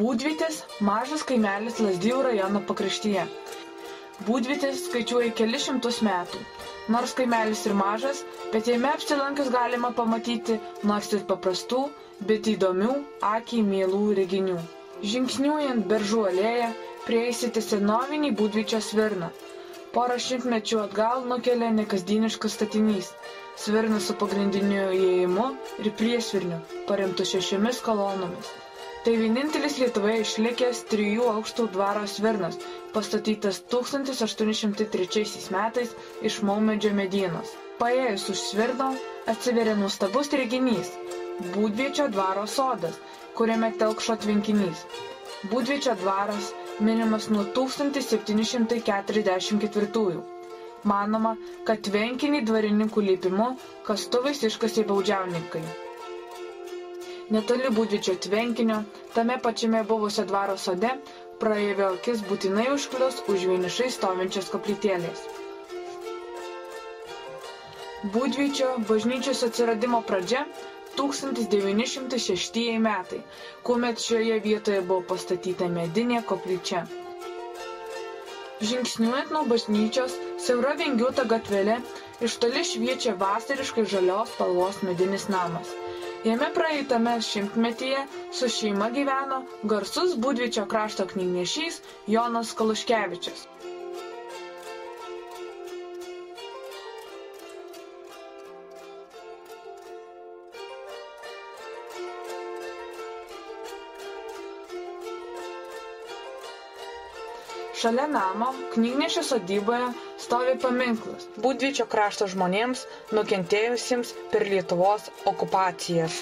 Būdvytis – mažas kaimelis Lazdijų rajono pakraštyje. Būdvytis skaičiuoja kelis šimtus metų. Nors kaimelis ir mažas, bet jame apsilankius galima pamatyti nors ir paprastų, bet įdomių, akiai mielų reginių. Žingsniuojant Beržų alėją, prieisite senovinį Būdvyčio svirną. Porą šimtmečių atgal nukelia nekasdieniškas statinys. Svirnas su pagrindiniu įėjimu ir priesvirniu, paremtu 6 kolonomis. Tai vienintelis Lietuvoje išlikęs 3 aukštų dvaro svirnas, pastatytas 1803 metais iš maumedžio medienos. Paėjus už svirno atsiveria nuostabus reginys – Būdvyčio dvaro sodas, kuriame telkšo tvenkinys. Būdvyčio dvaras minimas nuo 1744. Manoma, kad tvenkinį dvarininkų liepimu kastuvais iškasė baudžiauninkai. Netoli Būdvyčio tvenkinio, tame pačiame buvusio dvaro sode, praeivio akis būtinai užklius už vienišai stovinčios koplytėlės. Būdvyčio bažnyčios atsiradimo pradžia 1906 metai, kuomet šioje vietoje buvo pastatyta medinė koplyčia. Žingsniuojant nuo bažnyčios, siaura vingiuota gatvelė, iš toli šviečia vasariškai žalios spalvos medinis namas. Jame praeitame šimtmetyje su šeima gyveno garsus Būdvyčio krašto knygnešys Jonas Kaluškevičius. Šalia namo, knygnešio sodyboje, stovi paminklas Būdvyčio krašto žmonėms nukentėjusiems per Lietuvos okupacijas.